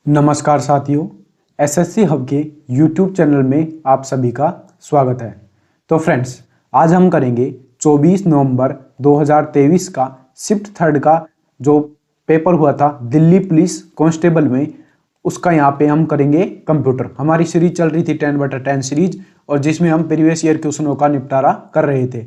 नमस्कार साथियों, SSC hub के यूट्यूब चैनल में आप सभी का स्वागत है। तो फ्रेंड्स, आज हम करेंगे 24 नवंबर 2023 का शिफ्ट थर्ड का जो पेपर हुआ था दिल्ली पुलिस कांस्टेबल में, उसका यहाँ पे हम करेंगे कंप्यूटर। हमारी सीरीज चल रही थी 10/10 सीरीज, और जिसमें हम प्रीवियस ईयर क्वेश्चनों का निपटारा कर रहे थे।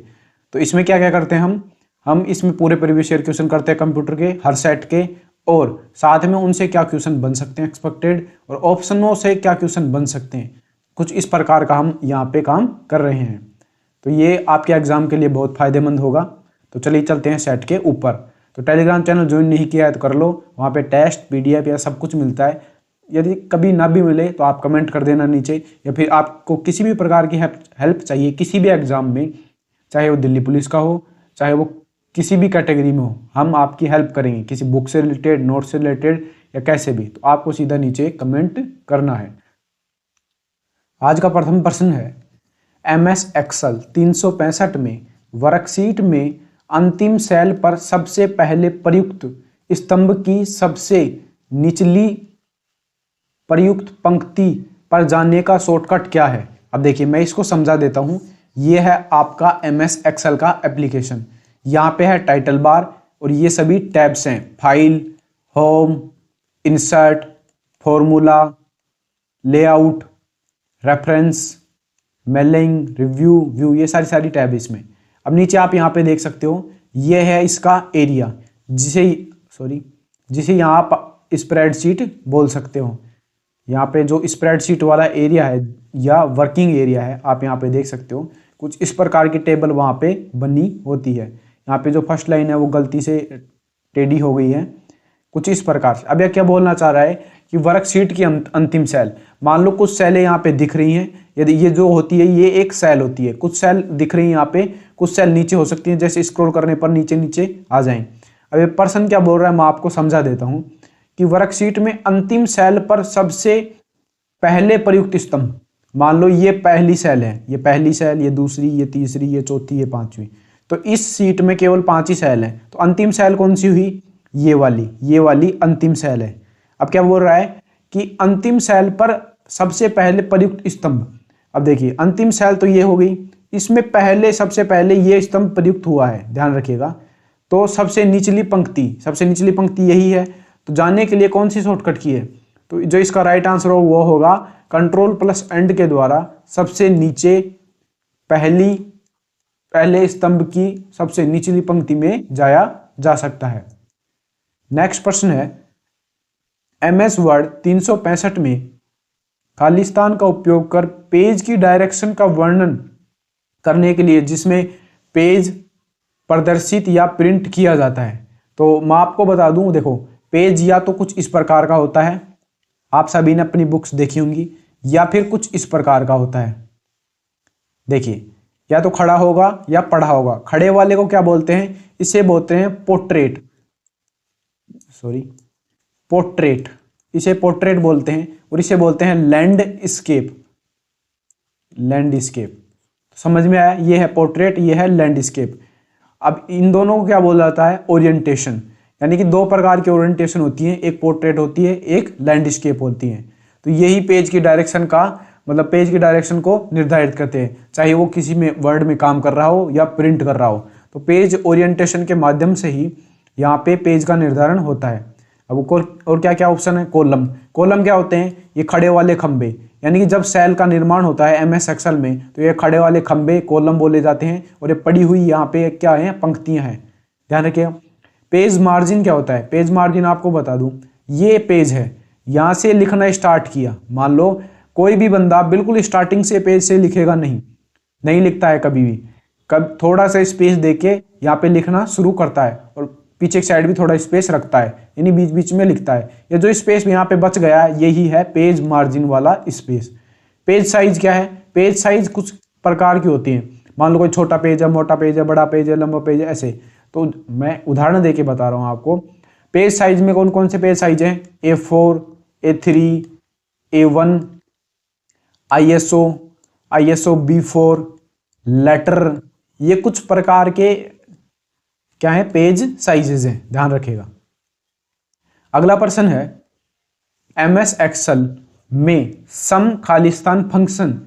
तो इसमें क्या क्या करते हैं हम इसमें पूरे प्रीवियस ईयर क्वेश्चन करते हैं कंप्यूटर के हर सेट के, और साथ में उनसे क्या क्वेश्चन बन सकते हैं एक्सपेक्टेड, और ऑप्शनों से क्या क्वेश्चन बन सकते हैं। कुछ इस प्रकार का हम यहाँ पे काम कर रहे हैं। तो ये आपके एग्जाम के लिए बहुत फायदेमंद होगा। तो चलिए चलते हैं सेट के ऊपर। तो टेलीग्राम चैनल ज्वाइन नहीं किया है तो कर लो, वहाँ पे टेस्ट PDF या सब कुछ मिलता है। यदि कभी ना भी मिले तो आप कमेंट कर देना नीचे, या फिर आपको किसी भी प्रकार की हेल्प चाहिए किसी भी एग्जाम में, चाहे वो दिल्ली पुलिस का हो, चाहे वो किसी भी कैटेगरी में हो, हम आपकी हेल्प करेंगे, किसी बुक से रिलेटेड, नोट से रिलेटेड, या कैसे भी। तो आपको सीधा नीचे कमेंट करना है। आज का प्रथम प्रश्न है, MS एक्सेल 365 में वर्कशीट में अंतिम सेल पर सबसे पहले प्रयुक्त स्तंभ की सबसे निचली प्रयुक्त पंक्ति पर जाने का शॉर्टकट क्या है। अब देखिए, मैं इसको समझा देता हूं। यह है आपका MS एक्सेल का एप्लीकेशन। यहाँ पे है टाइटल बार, और ये सभी टैब्स हैं, file, home, insert, formula, layout, reference, mailing, review, view, ये सारी टैब इसमें। अब नीचे आप यहाँ पे देख सकते हो, ये है इसका एरिया, जिसे यहाँ आप स्प्रेडशीट बोल सकते हो। यहाँ पे जो स्प्रेडशीट वाला एरिया है या वर्किंग एरिया है, आप यहाँ पे देख सकते हो कुछ इस प्रकार की टेबल वहाँ पे बनी होती है। यहाँ पे जो फर्स्ट लाइन है वो गलती से टेढ़ी हो गई है, कुछ इस प्रकार से। अब यह क्या बोलना चाह रहा है कि वर्कशीट की अंतिम सेल, मान लो कुछ सेलें यहाँ पे दिख रही हैं। यदि ये जो होती है ये एक सेल होती है, कुछ सेल दिख रही हैं यहाँ पे, कुछ सेल नीचे हो सकती हैं, जैसे स्क्रॉल करने पर नीचे नीचे आ जाएं। अब ये पर्सन क्या बोल रहा है, मैं आपको समझा देता हूँ कि वर्कशीट में अंतिम सेल पर सबसे पहले प्रयुक्त स्तंभ, मान लो ये पहली सेल है, ये पहली सेल, ये दूसरी, ये तीसरी, ये चौथी, ये पांचवी। तो इस सीट में केवल 5 ही सेल हैं। तो अंतिम सेल कौन सी हुई? ये वाली अंतिम सेल है। अब क्या बोल रहा है कि अंतिम सेल पर सबसे पहले प्रयुक्त स्तंभ। अब देखिए, अंतिम सेल तो ये हो गई, इसमें पहले सबसे पहले ये स्तंभ प्रयुक्त हुआ है, ध्यान रखिएगा। तो सबसे निचली पंक्ति यही है। तो जानने के लिए कौन सी शॉर्टकट की है? तो जो इसका राइट आंसर हो वो होगा Ctrl+End के द्वारा सबसे नीचे पहले स्तंभ की सबसे निचली पंक्ति में जाया जा सकता है। नेक्स्ट प्रश्न है, MS वर्ड 365 में खालिस्तान का उपयोग कर पेज की डायरेक्शन का वर्णन करने के लिए जिसमें पेज प्रदर्शित या प्रिंट किया जाता है। तो मैं आपको बता दूं, देखो, पेज या तो कुछ इस प्रकार का होता है, आप सभी ने अपनी बुक्स देखी होंगी, या फिर कुछ इस प्रकार का होता है। देखिए, या तो खड़ा होगा या पढ़ा होगा। खड़े वाले को क्या बोलते हैं? इसे बोलते हैं पोर्ट्रेट, इसे पोर्ट्रेट बोलते हैं, और इसे बोलते हैं लैंडस्केप। समझ में आया? ये है पोर्ट्रेट, ये है लैंडस्केप। अब इन दोनों को क्या बोला जाता है? ओरिएंटेशन। यानी कि दो प्रकार की ओरिएंटेशन होती है, एक पोर्ट्रेट होती है, एक लैंडस्केप होती है। तो यही पेज की डायरेक्शन का मतलब पेज की डायरेक्शन को निर्धारित करते हैं, चाहे वो किसी में वर्ड में काम कर रहा हो या प्रिंट कर रहा हो। तो पेज ओरिएंटेशन के माध्यम से ही यहाँ पे पेज का निर्धारण होता है। अब और क्या क्या ऑप्शन है? कॉलम क्या होते हैं? ये खड़े वाले खंबे, यानी कि जब सेल का निर्माण होता है MS एक्सेल में, तो ये खड़े वाले खंबे कॉलम बोले जाते हैं, और ये पड़ी हुई यहाँ पे क्या है? पंक्तियां हैं, ध्यान रखिएगा। पेज मार्जिन क्या होता है? पेज मार्जिन आपको बता दूं, ये पेज है, यहाँ से लिखना स्टार्ट किया, मान लो कोई भी बंदा बिल्कुल स्टार्टिंग से पेज से लिखेगा नहीं लिखता है कभी भी, थोड़ा सा स्पेस देके यहाँ पे लिखना शुरू करता है, और पीछे की साइड भी थोड़ा स्पेस रखता है, यानी बीच बीच में लिखता है। ये जो स्पेस यहाँ पे बच गया है, यही है पेज मार्जिन वाला स्पेस। पेज साइज क्या है? पेज साइज कुछ प्रकार की होती है, मान लो कोई छोटा पेज है, मोटा पेज है, बड़ा पेज है, लंबा पेज है, ऐसे। तो मैं उदाहरण देके बता रहा हूँ आपको। पेज साइज में कौन कौन से पेज साइज हैं? A4, A3, A1, ISO B4, letter, ये कुछ प्रकार के क्या है? पेज साइजेज हैं, ध्यान रखिएगा। अगला प्रश्न है, MS एक्सेल में सम खालिस्तान फंक्शन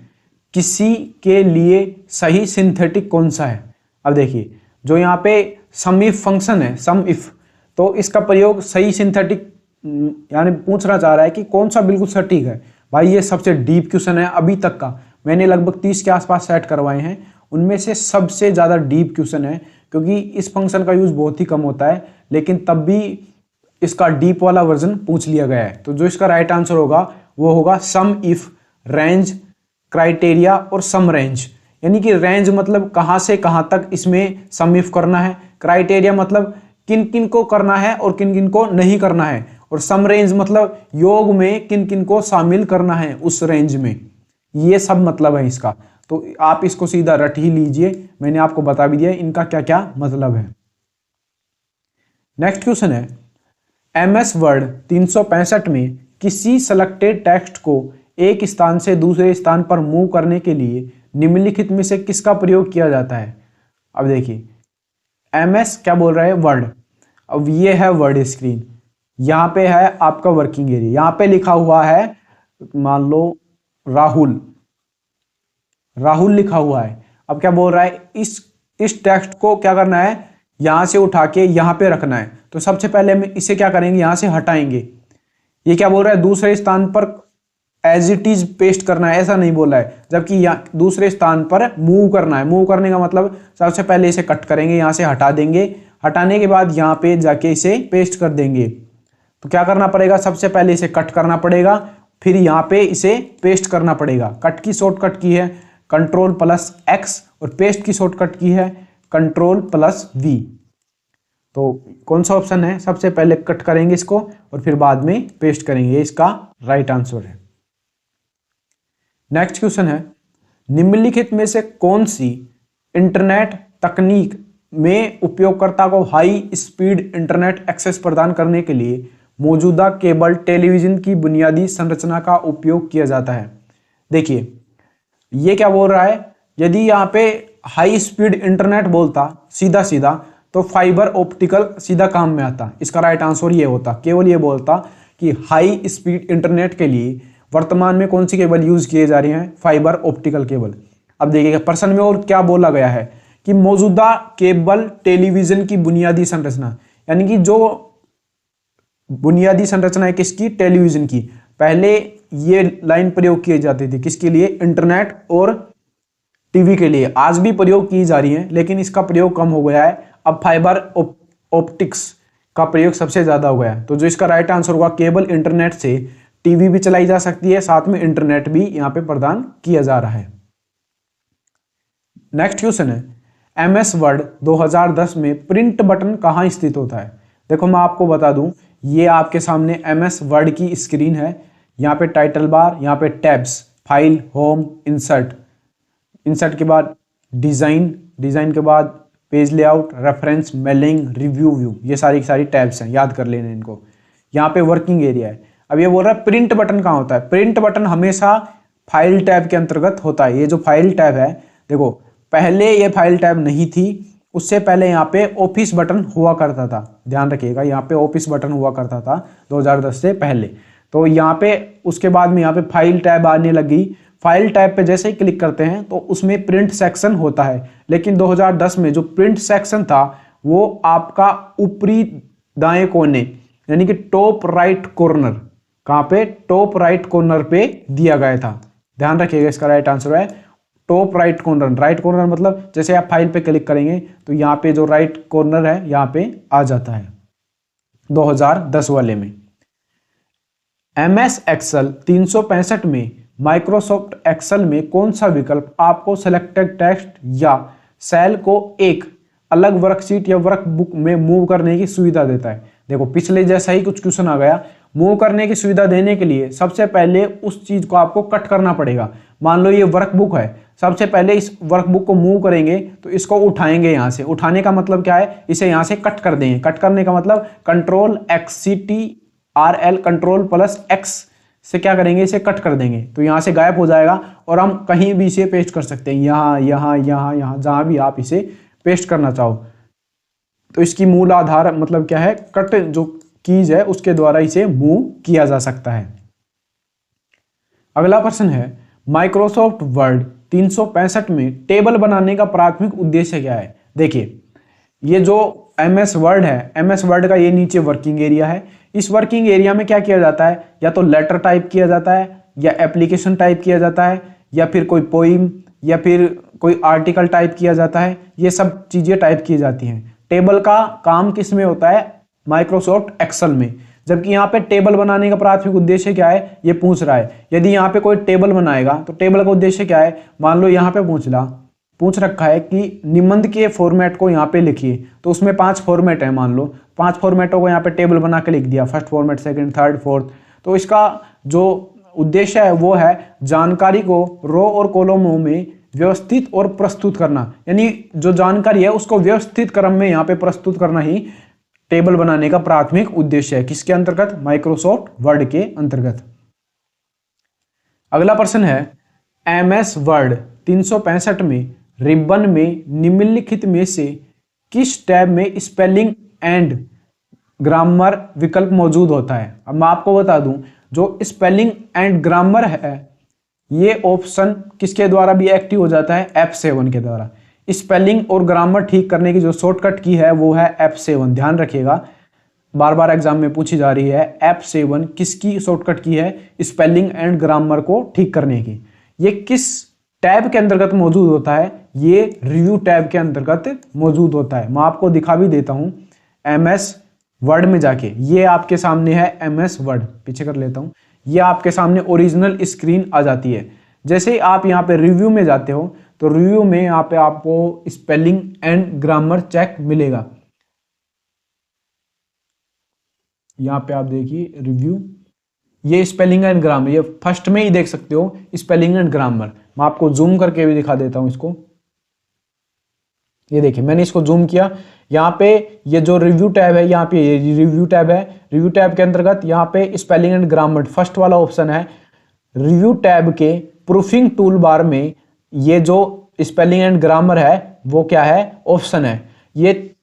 किसी के लिए सही सिंथेटिक कौन सा है? अब देखिए, जो यहाँ पे सम इफ फंक्शन है, सम इफ, तो इसका प्रयोग सही सिंथेटिक यानी पूछना चाह रहा है कि कौन सा बिल्कुल सटीक है। भाई ये सबसे डीप क्वेश्चन है अभी तक का, मैंने लगभग 30 के आसपास सेट करवाए हैं, उनमें से सबसे ज़्यादा डीप क्वेश्चन है, क्योंकि इस फंक्शन का यूज़ बहुत ही कम होता है, लेकिन तब भी इसका डीप वाला वर्जन पूछ लिया गया है। तो जो इसका राइट आंसर होगा वो होगा सम इफ, रेंज, क्राइटेरिया और सम रेंज। यानी कि रेंज मतलब कहाँ से कहाँ तक इसमें सम इफ करना है, क्राइटेरिया मतलब किन किन को करना है और किन किन को नहीं करना है, और सम रेंज मतलब योग में किन किन को शामिल करना है उस रेंज में। ये सब मतलब है इसका, तो आप इसको सीधा रट ही लीजिए, मैंने आपको बता भी दिया इनका क्या क्या मतलब है। नेक्स्ट क्वेश्चन है, MS वर्ड 365 में किसी सेलेक्टेड टेक्स्ट को एक स्थान से दूसरे स्थान पर मूव करने के लिए निम्नलिखित में से किसका प्रयोग किया जाता है? अब देखिए, MS क्या बोल रहा है? वर्ड। अब ये है वर्ड स्क्रीन, यहाँ पे है आपका वर्किंग एरिया, यहाँ पे लिखा हुआ है मान लो राहुल, राहुल लिखा हुआ है। अब क्या बोल रहा है? इस टेक्स्ट को क्या करना है, यहां से उठा के यहां पे रखना है। तो सबसे पहले हम इसे क्या करेंगे, यहां से हटाएंगे। ये क्या बोल रहा है? दूसरे स्थान पर एज इट इज पेस्ट करना है, ऐसा नहीं बोला है, जबकि यहाँ दूसरे स्थान पर मूव करना है। मूव करने का मतलब सबसे पहले इसे कट करेंगे, यहां से हटा देंगे, हटाने के बाद यहाँ पे जाके इसे पेस्ट कर देंगे। तो क्या करना पड़ेगा? सबसे पहले इसे कट करना पड़ेगा, फिर यहाँ पे इसे पेस्ट करना पड़ेगा। कट की शॉर्टकट की है Ctrl+X और पेस्ट की शॉर्टकट की है Ctrl+V। तो कौन सा ऑप्शन है? सबसे पहले कट करेंगे इसको और फिर बाद में पेस्ट करेंगे, ये इसका राइट आंसर है। नेक्स्ट क्वेश्चन है, निम्नलिखित में से कौन सी इंटरनेट तकनीक में उपयोगकर्ता को हाई स्पीड इंटरनेट एक्सेस प्रदान करने के लिए मौजूदा केबल टेलीविजन की बुनियादी संरचना का उपयोग किया जाता है? देखिए, ये क्या बोल रहा है? यदि यहाँ पे हाई स्पीड इंटरनेट बोलता सीधा सीधा तो फाइबर ऑप्टिकल सीधा काम में आता। इसका राइट आंसर ये होता, केवल ये बोलता कि हाई स्पीड इंटरनेट के लिए वर्तमान में कौन सी केबल यूज किए जा रही हैं? Fibre optical cable. अब देखिएगा प्रश्न में और क्या बोला गया है कि मौजूदा केबल टेलीविजन की बुनियादी संरचना, यानी कि जो बुनियादी संरचना है किसकी? टेलीविजन की। पहले ये लाइन प्रयोग की जाती थी किसके लिए? इंटरनेट और टीवी के लिए। आज भी प्रयोग की जा रही है, लेकिन इसका प्रयोग कम हो गया है। अब फाइबर ऑप्टिक्स का प्रयोग सबसे ज्यादा हो गया है। तो जो इसका राइट आंसर होगा, केबल इंटरनेट से टीवी भी चलाई जा सकती है, साथ में इंटरनेट भी यहां पे प्रदान किया जा रहा है। नेक्स्ट क्वेश्चन है, MS वर्ड 2010 में प्रिंट बटन कहां स्थित होता है? देखो मैं आपको बता दूं, ये आपके सामने MS वर्ड की स्क्रीन है। यहाँ पे टाइटल बार, यहाँ पे tabs, file, home, insert, insert के बाद डिजाइन, डिजाइन के बाद page layout, reference, mailing, review, view, ये सारी की सारी टैब्स हैं, याद कर लेना इनको। यहाँ पे वर्किंग एरिया है। अब ये बोल रहा है प्रिंट बटन कहाँ होता है? प्रिंट बटन हमेशा फाइल टैब के अंतर्गत होता है। ये जो फाइल टैब है, देखो पहले ये फाइल टैब नहीं थी, उससे पहले यहाँ पे ऑफिस बटन हुआ करता था। ध्यान रखिएगा, यहाँ पे ऑफिस बटन हुआ करता था 2010 से पहले। तो यहाँ पे उसके बाद में यहाँ पे फाइल टैब आने लगी। फाइल टैब पे जैसे ही क्लिक करते हैं तो उसमें प्रिंट सेक्शन होता है, लेकिन 2010 में जो प्रिंट सेक्शन था वो आपका ऊपरी दाएं कोने, यानी कि टॉप राइट कॉर्नर, कहाँ पे? टॉप राइट कॉर्नर पे दिया गया था। ध्यान रखिएगा, इसका राइट आंसर है top right corner. Right corner मतलब जैसे आप फाइल पे क्लिक करेंगे तो यहाँ पे जो राइट कॉर्नर है यहाँ पे आ जाता है 2010 वाले में। MS एक्सेल 365 में माइक्रोसॉफ्ट एक्सेल में कौन सा विकल्प आपको सिलेक्टेड टेक्स्ट या सेल को एक अलग वर्कशीट या वर्कबुक में मूव करने की सुविधा देता है? देखो पिछले जैसा ही कुछ क्वेश्चन आ गया। मूव करने की सुविधा देने के लिए सबसे पहले उस चीज को आपको कट करना पड़ेगा। मान लो ये वर्कबुक है, सबसे पहले इस वर्कबुक को मूव करेंगे तो इसको उठाएंगे यहाँ से। उठाने का मतलब क्या है? इसे यहाँ से कट कर देंगे। कट करने का मतलब Ctrl+XCTRL Ctrl+X से क्या करेंगे? इसे कट कर देंगे तो यहाँ से गायब हो जाएगा और हम कहीं भी इसे पेस्ट कर सकते हैं, यहाँ यहाँ यहाँ यहाँ, जहाँ भी आप इसे पेस्ट करना चाहो। तो इसकी मूल आधार मतलब क्या है? कट जो कीज है उसके द्वारा इसे मूव किया जा सकता है। अगला प्रश्न है माइक्रोसॉफ्ट वर्ड 365 में टेबल बनाने का प्राथमिक उद्देश्य क्या है। देखिए ये जो MS वर्ड है, MS वर्ड का ये नीचे वर्किंग एरिया है। इस वर्किंग एरिया में क्या किया जाता है, या तो लेटर टाइप किया जाता है, या एप्लीकेशन टाइप किया जाता है, या फिर कोई पोइम, या फिर कोई आर्टिकल टाइप किया जाता है। ये सब चीजें टाइप की जाती हैं। टेबल का काम किस में होता है, माइक्रोसॉफ्ट एक्सेल में। जबकि यहाँ पे टेबल बनाने का प्राथमिक उद्देश्य क्या है, ये पूछ रहा है। यदि यहाँ पे कोई टेबल बनाएगा तो टेबल का उद्देश्य क्या है, मान लो यहाँ पे पूछ रखा है कि निबंध के फॉर्मेट को यहाँ पे लिखिए, तो उसमें 5 फॉर्मेट है। मान लो 5 फॉर्मेटों को यहाँ पे टेबल बना के लिख दिया, first format, second, third, fourth. तो इसका जो उद्देश्य है वो है जानकारी को रो और कॉलमों में व्यवस्थित और प्रस्तुत करना, यानी जो जानकारी है उसको व्यवस्थित क्रम में यहाँ पे प्रस्तुत करना ही टेबल बनाने का प्राथमिक उद्देश्य है। किसके अंतर्गत, माइक्रोसॉफ्ट वर्ड के अंतर्गत। अगला प्रश्न है MS वर्ड 365 में रिबन में निम्नलिखित में से किस टैब में स्पेलिंग एंड ग्रामर विकल्प मौजूद होता है। अब मैं आपको बता दूं, जो स्पेलिंग एंड ग्रामर है ये ऑप्शन किसके द्वारा भी एक्टिव हो जाता है, F7 के द्वारा। स्पेलिंग और ग्रामर ठीक करने की जो शॉर्टकट की है वो है F7। ध्यान रखिएगा, बार बार एग्जाम में पूछी जा रही है। F7 किसकी शॉर्टकट की है, स्पेलिंग एंड ग्रामर को ठीक करने की। ये किस टैब के अंतर्गत मौजूद होता है, ये रिव्यू टैब के अंतर्गत मौजूद होता है। मैं आपको दिखा भी देता हूं MS वर्ड में जाके। ये आपके सामने है MS वर्ड, पीछे कर लेता हूं। ये आपके सामने ओरिजिनल स्क्रीन आ जाती है। जैसे ही आप यहाँ पे रिव्यू में जाते हो तो रिव्यू में यहाँ पे आपको स्पेलिंग एंड ग्रामर चेक मिलेगा। यहाँ पे आप देखिए रिव्यू, ये स्पेलिंग एंड ग्रामर, ये फर्स्ट में ही देख सकते हो स्पेलिंग एंड ग्रामर। मैं आपको जूम करके भी दिखा देता हूं इसको। ये देखिए मैंने इसको जूम किया। यहाँ पे ये जो रिव्यू टैब है, यहाँ पे ये रिव्यू टैब है। रिव्यू टैब के अंतर्गत यहाँ पे स्पेलिंग एंड ग्रामर फर्स्ट वाला ऑप्शन है। रिव्यू टैब के प्रूफिंग टूल बार में ये जो स्पेलिंग एंड ग्रामर है वो क्या है, ऑप्शन है। ये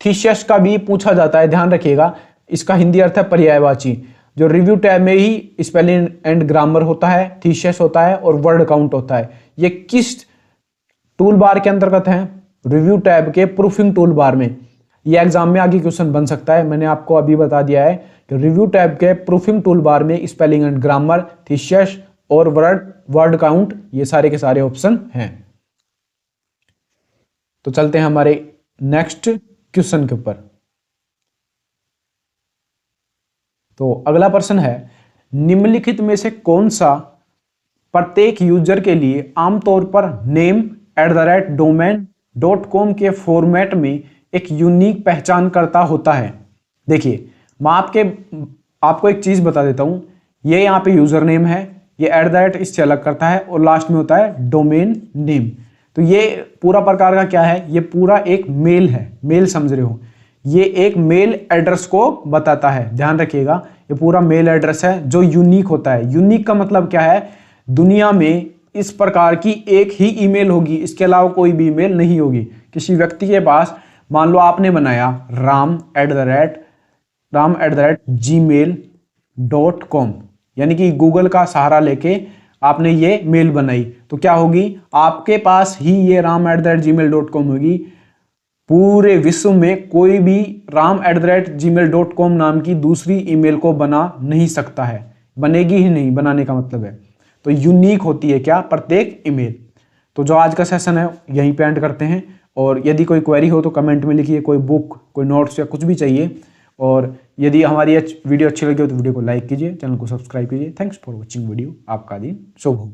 थीसिस का भी पूछा जाता है, ध्यान रखिएगा। इसका हिंदी अर्थ है पर्यायवाची। जो रिव्यू टैब में ही स्पेलिंग एंड ग्रामर होता है, थीसिस होता है और वर्ड काउंट होता है। ये किस टूल बार के अंतर्गत है, रिव्यू टैब के प्रूफिंग टूल बार में। ये एग्जाम में आगे क्वेश्चन बन सकता है। मैंने आपको अभी बता दिया है कि रिव्यू टैब के प्रूफिंग टूल बार में स्पेलिंग एंड ग्रामर, थीसिस और वर्ड काउंट, ये सारे के सारे ऑप्शन हैं। तो चलते हैं हमारे नेक्स्ट क्वेश्चन के ऊपर। तो अगला प्रश्न है निम्नलिखित में से कौन सा प्रत्येक यूजर के लिए आमतौर पर name@domain.com के फॉर्मेट में एक यूनिक पहचानकर्ता होता है। देखिए मैं आपको एक चीज बता देता हूं। ये यहाँ पे यूजर नेम है, ये @ इससे अलग करता है और लास्ट में होता है डोमेन नेम। तो ये पूरा प्रकार का क्या है, ये पूरा एक मेल है, मेल समझ रहे हो। ये एक मेल एड्रेस को बताता है, ध्यान रखिएगा। ये पूरा मेल एड्रेस है जो यूनिक होता है। यूनिक का मतलब क्या है, दुनिया में इस प्रकार की एक ही ईमेल होगी, इसके अलावा कोई भी ईमेल नहीं होगी। किसी व्यक्ति के पास मान लो आपने बनाया ram@gmail.com, यानी कि गूगल का सहारा लेके आपने ये मेल बनाई, तो क्या होगी, आपके पास ही ये ram@gmail.com होगी। पूरे विश्व में कोई भी ram@gmail.com नाम की दूसरी ईमेल को बना नहीं सकता है, बनेगी ही नहीं, बनाने का मतलब है। तो यूनिक होती है क्या, प्रत्येक ईमेल। तो जो आज का सेशन है यहीं पे एंड करते हैं। और यदि कोई क्वेरी हो तो कमेंट में लिखिए, कोई बुक, कोई नोट्स या कुछ भी चाहिए। और यदि हमारी वीडियो अच्छी लगी हो तो वीडियो को लाइक कीजिए, चैनल को सब्सक्राइब कीजिए। Thanks for watching video. आपका दिन शुभ हो।